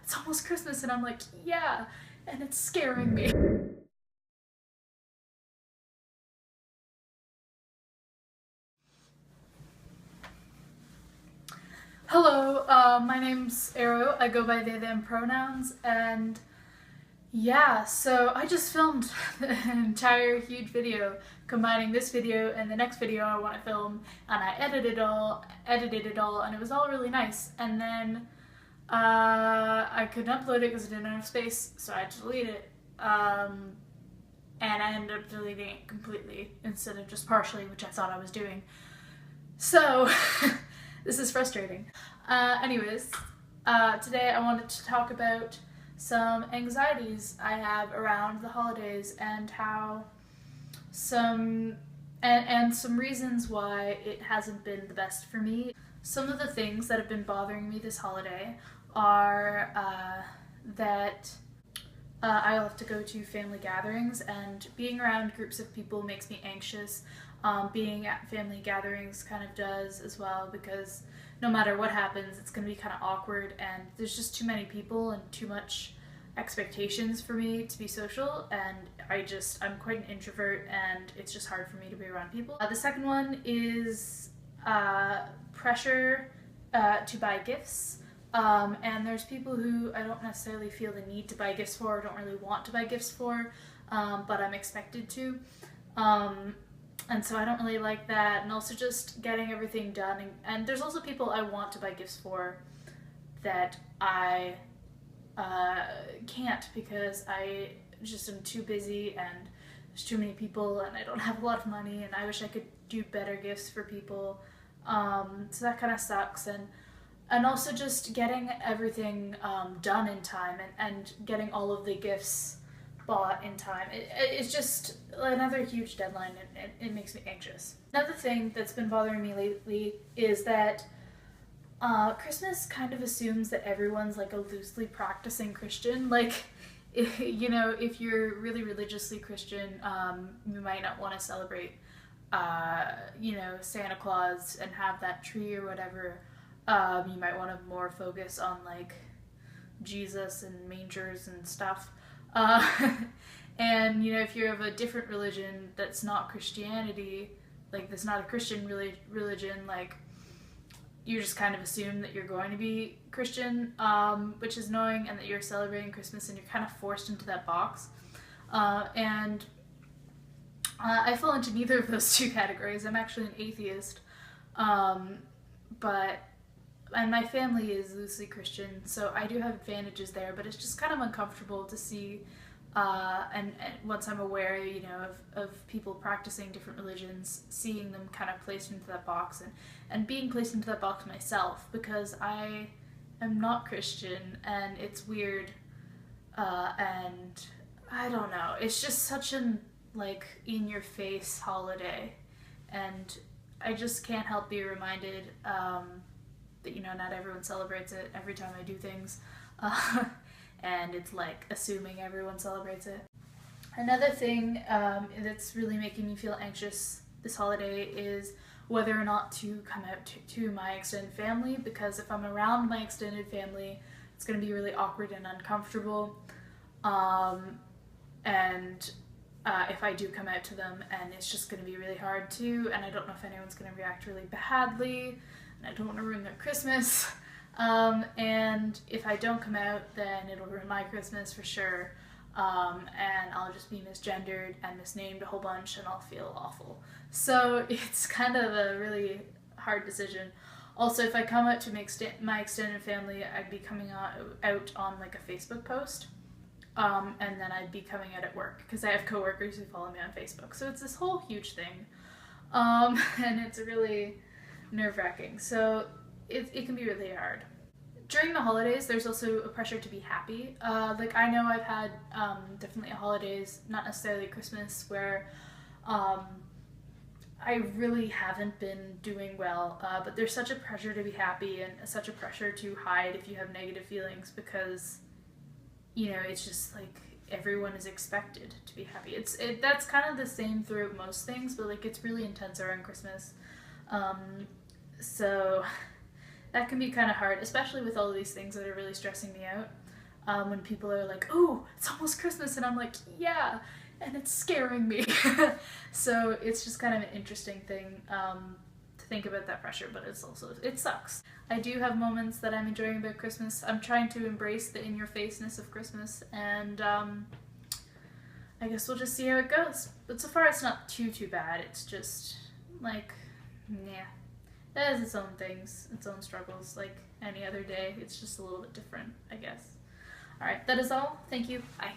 it's almost Christmas, and I'm like, yeah, and it's scaring me. Hello, my name's Arrow. I go by they, them pronouns, and yeah, so I just filmed an entire huge video combining this video and the next video I want to film, and I edited it all, and it was all really nice. And then I couldn't upload it because I didn't have space, so I had to delete it. And I ended up deleting it completely instead of just partially, which I thought I was doing. So, this is frustrating. Today I wanted to talk about some anxieties I have around the holidays and how some reasons why it hasn't been the best for me. Some of the things that have been bothering me this holiday are that I love to go to family gatherings, and being around groups of people makes me anxious. Being at family gatherings kind of does as well, because no matter what happens, it's going to be kind of awkward, and there's just too many people and too much expectations for me to be social, and I'm quite an introvert, and it's just hard for me to be around people. The second one is pressure to buy gifts. And there's people who I don't necessarily feel the need to buy gifts for, or don't really want to buy gifts for, but I'm expected to. And so I don't really like that, and also just getting everything done. And there's also people I want to buy gifts for that I can't, because I just am too busy, and there's too many people, and I don't have a lot of money, and I wish I could do better gifts for people. So that kind of sucks. And also just getting everything done in time, and getting all of the gifts bought in time. It's just another huge deadline, and it makes me anxious. Another thing that's been bothering me lately is that Christmas kind of assumes that everyone's like a loosely practicing Christian. Like, if you're really religiously Christian, you might not want to celebrate, Santa Claus and have that tree or whatever. You might want to more focus on like Jesus and mangers and stuff. Uh, and if you're of a different religion that's not Christianity, like that's not a Christian religion, like you just kind of assume that you're going to be Christian, which is annoying, and that you're celebrating Christmas, and you're kind of forced into that box. And I fall into neither of those two categories. I'm actually an atheist, but and my family is loosely Christian, so I do have advantages there, but it's just kind of uncomfortable to see, and once I'm aware, of people practicing different religions, seeing them kind of placed into that box, and being placed into that box myself, because I am not Christian, and it's weird, and I don't know, it's just such an, like, in-your-face holiday, and I just can't help be reminded, that not everyone celebrates it every time I do things, and it's like assuming everyone celebrates it. Another thing that's really making me feel anxious this holiday is whether or not to come out to my extended family, because if I'm around my extended family, it's going to be really awkward and uncomfortable, and if I do come out to them, and it's just going to be really hard too, and I don't know if anyone's going to react really badly, and I don't want to ruin their Christmas. And if I don't come out, then it'll ruin my Christmas for sure. And I'll just be misgendered and misnamed a whole bunch, and I'll feel awful. So it's kind of a really hard decision. Also, if I come out to my extended family, I'd be coming out on like a Facebook post. And then I'd be coming out at work, because I have coworkers who follow me on Facebook. So it's this whole huge thing. And it's really nerve-wracking. So it can be really hard. During the holidays, there's also a pressure to be happy. Like, I know I've had definitely holidays, not necessarily Christmas, where I really haven't been doing well, but there's such a pressure to be happy, and such a pressure to hide if you have negative feelings, because it's just like everyone is expected to be happy. That's kind of the same throughout most things, but like it's really intense around Christmas. So that can be kind of hard, especially with all of these things that are really stressing me out. when people are like, oh, it's almost Christmas, and I'm like, yeah, and it's scaring me. So it's just kind of an interesting thing to think about that pressure, but it's also, it sucks. I do have moments that I'm enjoying about Christmas. I'm trying to embrace the in-your-faceness of Christmas, and I guess we'll just see how it goes. But so far it's not too bad. It's just, like, yeah. It has its own things, its own struggles, like any other day. It's just a little bit different, I guess. Alright, that is all. Thank you. Bye.